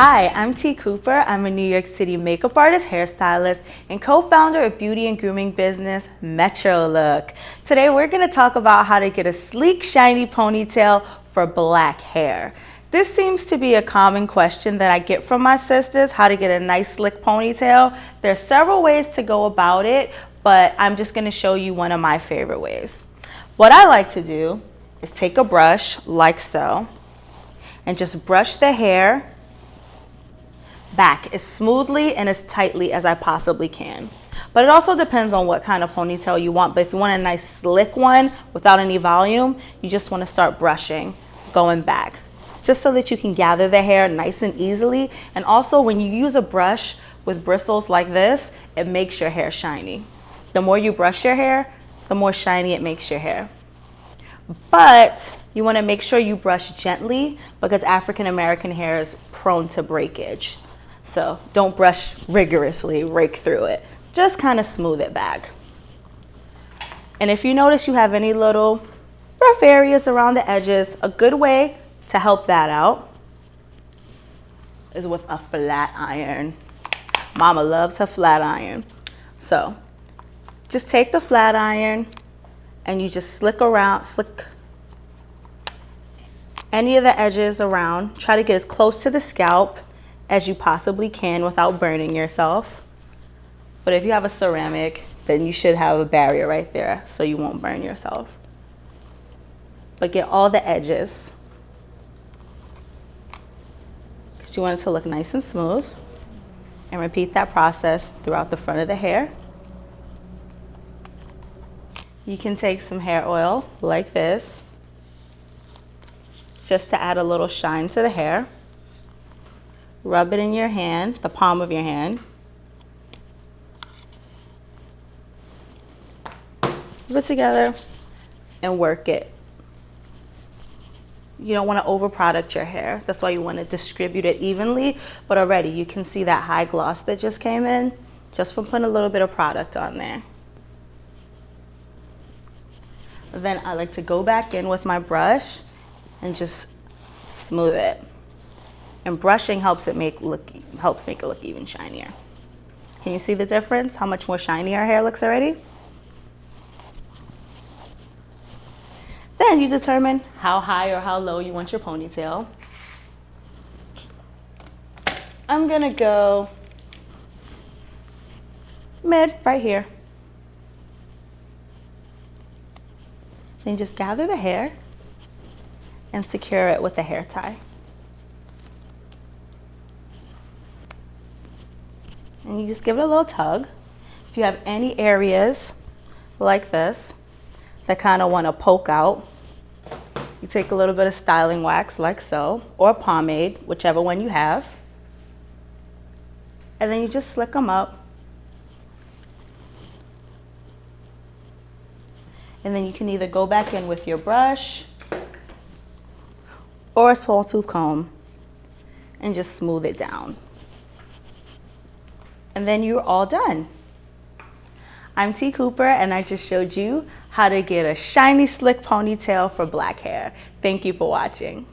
Hi, I'm T. Cooper. I'm a New York City makeup artist, hairstylist, and co-founder of beauty and grooming business, Metro Look. Today we're going to talk about how to get a sleek, shiny ponytail for black hair. This seems to be a common question that I get from my sisters, how to get a nice slick ponytail. There are several ways to go about it, but I'm just going to show you one of my favorite ways. What I like to do is take a brush like so and just brush the hair back as smoothly and as tightly as I possibly can. But it also depends on what kind of ponytail you want. But if you want a nice slick one without any volume, you just want to start brushing, going back, just so that you can gather the hair nice and easily. And also when you use a brush with bristles like this, it makes your hair shiny. The more you brush your hair, the more shiny it makes your hair. But you want to make sure you brush gently because African American hair is prone to breakage. So don't brush rigorously, rake through it. Just kind of smooth it back. And if you notice you have any little rough areas around the edges, a good way to help that out is with a flat iron. Mama loves her flat iron. So just take the flat iron and you just slick any of the edges around. Try to get as close to the scalp as you possibly can without burning yourself. But if you have a ceramic, then you should have a barrier right there so you won't burn yourself. But get all the edges because you want it to look nice and smooth. And repeat that process throughout the front of the hair. You can take some hair oil like this just to add a little shine to the hair. Rub it in your hand, the palm of your hand. Rub it together and work it. You don't want to overproduct your hair. That's why you want to distribute it evenly. But already you can see that high gloss that just came in just from putting a little bit of product on there. Then I like to go back in with my brush and just smooth it. And brushing helps make it look even shinier. Can you see the difference? How much more shiny our hair looks already? Then you determine how high or how low you want your ponytail. I'm gonna go mid right here. Then just gather the hair and secure it with a hair tie. And you just give it a little tug. If you have any areas like this that kind of want to poke out, you take a little bit of styling wax like so, or pomade, whichever one you have. And then you just slick them up. And then you can either go back in with your brush or a small tooth comb and just smooth it down. And then you're all done. I'm T. Cooper and I just showed you how to get a shiny slick ponytail for black hair. Thank you for watching.